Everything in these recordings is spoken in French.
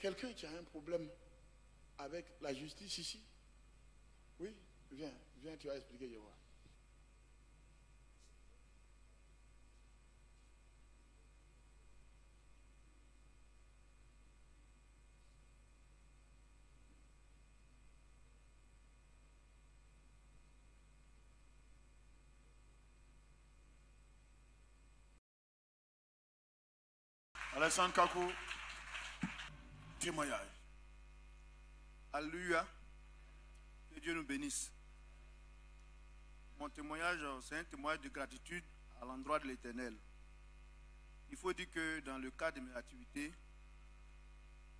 quelqu'un qui a un problème avec la justice ici? Oui, viens, tu vas expliquer, je vois. Alexandre Kakou, témoignage. Alléluia. Que Dieu nous bénisse. Mon témoignage, c'est un témoignage de gratitude à l'endroit de l'Éternel. Il faut dire que dans le cadre de mes activités,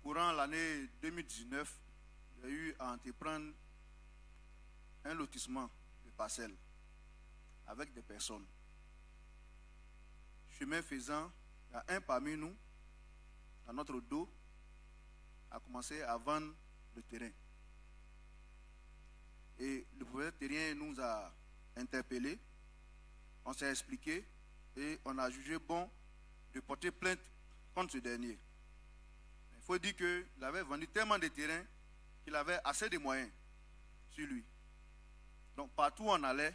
courant l'année 2019, j'ai eu à entreprendre un lotissement de parcelles avec des personnes. Chemin faisant, il y a un parmi nous, dans notre dos, a commencé à vendre le terrain. Et le propriétaire terrien nous a interpellés, on s'est expliqué et on a jugé bon de porter plainte contre ce dernier. Il faut dire qu'il avait vendu tellement de terrain qu'il avait assez de moyens sur lui. Donc partout où on allait,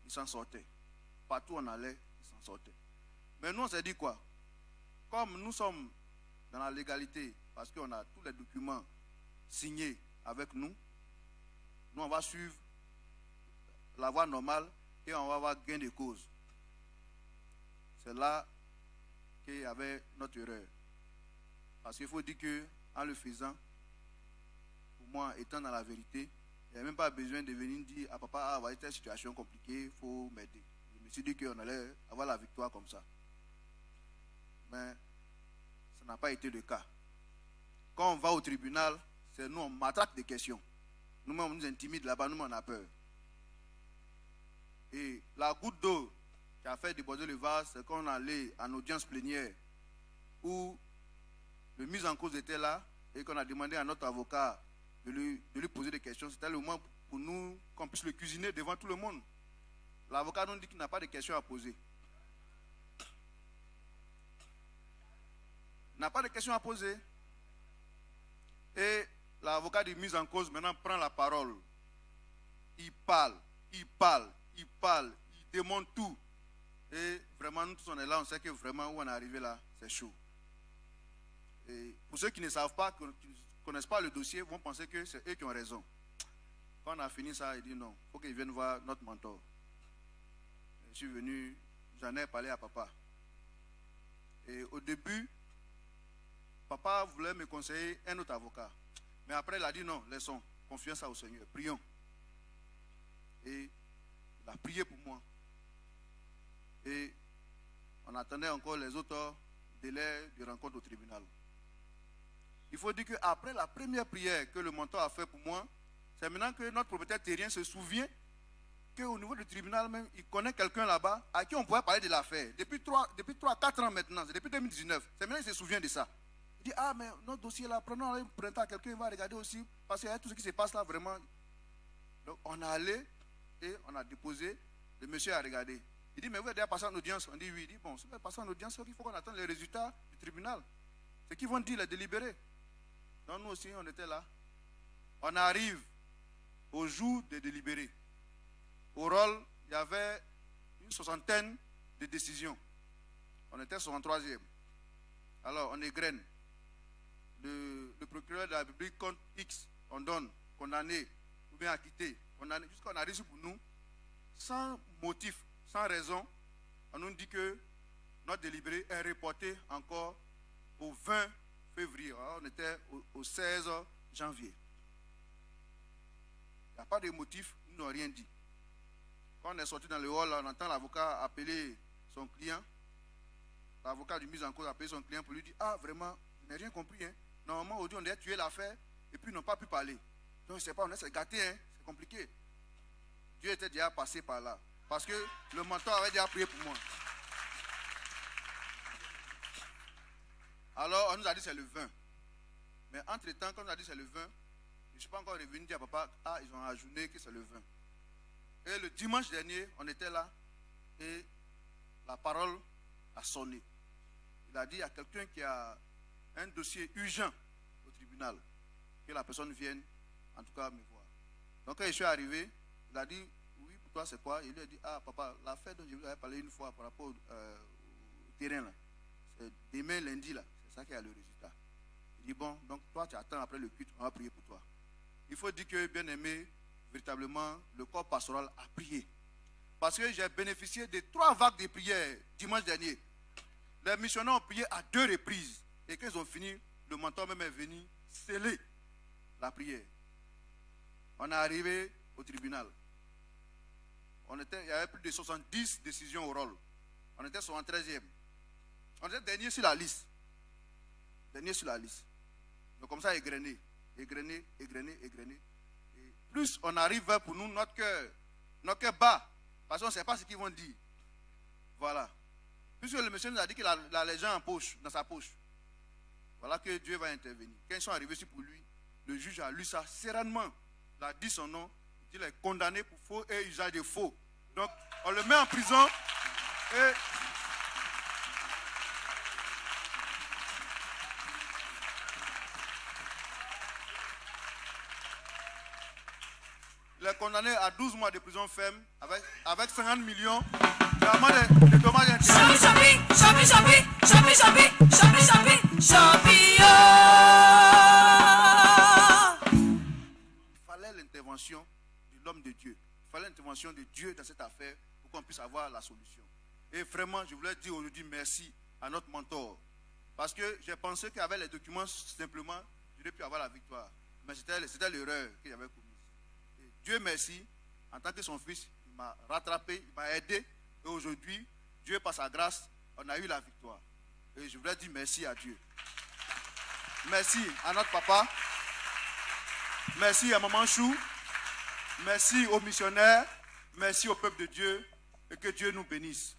il s'en sortait. Partout où on allait, il s'en sortait. Mais nous on s'est dit quoi? Comme nous sommes dans la légalité, parce qu'on a tous les documents signés avec nous, nous on va suivre la voie normale et on va avoir gain de cause. C'est là qu'il y avait notre erreur. Parce qu'il faut dire qu'en le faisant, pour moi, étant dans la vérité, il n'y a même pas besoin de venir dire à papa, ah, voilà, cette situation compliquée, il faut m'aider. Je me suis dit qu'on allait avoir la victoire comme ça. Mais ça n'a pas été le cas. Quand on va au tribunal, c'est nous, on m'attraque des questions. Nous-mêmes, on nous intimide là-bas, nous, on a peur. Et la goutte d'eau qui a fait déborder le vase, c'est quand on allait en audience plénière où le mise en cause était là et qu'on a demandé à notre avocat de lui poser des questions. C'était le moment pour nous qu'on puisse le cuisiner devant tout le monde. L'avocat nous dit qu'il n'a pas de questions à poser. Il n'a pas de questions à poser. Et l'avocat de mise en cause maintenant prend la parole. Il parle, il démonte tout. Et vraiment, nous tous on est là, on sait que vraiment où on est arrivé là, c'est chaud. Et pour ceux qui ne savent pas, qui ne connaissent pas le dossier, vont penser que c'est eux qui ont raison. Quand on a fini ça, il dit non, il faut qu'ils viennent voir notre mentor. Je suis venu, j'en ai parlé à papa. Et au début, papa voulait me conseiller un autre avocat. Mais après, il a dit non, laissons, confiance au Seigneur, prions. Et il a prié pour moi. Et on attendait encore les autres délais de rencontre au tribunal. Il faut dire qu'après la première prière que le mentor a fait pour moi, c'est maintenant que notre propriétaire terrien se souvient qu'au niveau du tribunal même, il connaît quelqu'un là-bas à qui on pourrait parler de l'affaire. Depuis 3-4 ans maintenant, c'est depuis 2019. C'est maintenant qu'il se souvient de ça. Il dit, ah mais notre dossier là, prenons un printemps, quelqu'un va regarder aussi, parce que tout ce qui se passe là vraiment. Donc on est allé et on a déposé, le monsieur a regardé. Il dit, mais vous avez déjà passé en audience? On dit oui. Il dit, bon, si vous avez passé en audience, il faut qu'on attende les résultats du tribunal. Ce qu'ils vont dire, les délibérés. Donc nous aussi, on était là. On arrive au jour des délibérés. Au rôle, il y avait une 60aine de décisions. On était 63e. Alors, on égrène. Le procureur de la République compte X, on donne, condamné, ou bien acquitté, condamné, jusqu'à qu'on arrive pour nous, sans motif, sans raison, on nous dit que notre délibéré est reporté encore au 20 février. Alors, on était au 16 janvier. Il n'y a pas de motif, ils n'ont rien dit. Quand on est sorti dans le hall, on entend l'avocat appeler son client. L'avocat du mise en cause a appelé son client pour lui dire, ah vraiment, je n'ai rien compris. Hein. Normalement, aujourd'hui, on a tué l'affaire et puis ils n'ont pas pu parler. Donc, je ne sais pas, on est gâté, hein. C'est compliqué. Dieu était déjà passé par là. Parce que le mentor avait déjà prié pour moi. Alors, on nous a dit c'est le 20. Mais entre-temps, quand on a dit c'est le 20, je ne suis pas encore revenu dire à papa, ah, ils ont ajourné que c'est le 20. Et le dimanche dernier, on était là et la parole a sonné. Il a dit à quelqu'un qui a un dossier urgent au tribunal. Que la personne vienne, en tout cas, me voir. Donc quand je suis arrivé, il a dit, oui, pour toi c'est quoi? Il lui a dit, ah papa, l'affaire dont je vous avais parlé une fois par rapport au terrain, là, c'est demain lundi, là, c'est ça qui a le résultat. Il dit, bon, donc toi tu attends après le culte, on va prier pour toi. Il faut dire que, bien aimé, véritablement, le corps pastoral a prié. Parce que j'ai bénéficié de 3 vagues de prières dimanche dernier. Les missionnaires ont prié à 2 reprises. Et quand ils ont fini, le mentor même est venu sceller la prière. On est arrivé au tribunal. Il y avait plus de 70 décisions au rôle. On était sur un 13e. On était dernier sur la liste. Dernier sur la liste. Donc comme ça, égrené. Et plus on arrive pour nous, notre cœur bat. Parce qu'on ne sait pas ce qu'ils vont dire. Voilà. Puisque le monsieur nous a dit qu'il a les gens dans sa poche. Voilà que Dieu va intervenir. Quand ils sont arrivés ici pour lui, le juge a lu ça sereinement. Il a dit son nom. Il est condamné pour faux et usage de faux. Donc, on le met en prison et... Il est condamné à 12 mois de prison ferme avec 50 millions de dommages intérêts. Il fallait l'intervention de l'homme de Dieu. Il fallait l'intervention de Dieu dans cette affaire pour qu'on puisse avoir la solution. Et vraiment, je voulais dire aujourd'hui merci à notre mentor. Parce que j'ai pensé qu'avec les documents, simplement, j'aurais pu avoir la victoire. Mais c'était l'erreur qu'il avait commise. Dieu merci, en tant que son fils, il m'a rattrapé, il m'a aidé. Et aujourd'hui, Dieu, par sa grâce, on a eu la victoire. Et je voudrais dire merci à Dieu. Merci à notre papa. Merci à Maman Chou. Merci aux missionnaires. Merci au peuple de Dieu. Et que Dieu nous bénisse.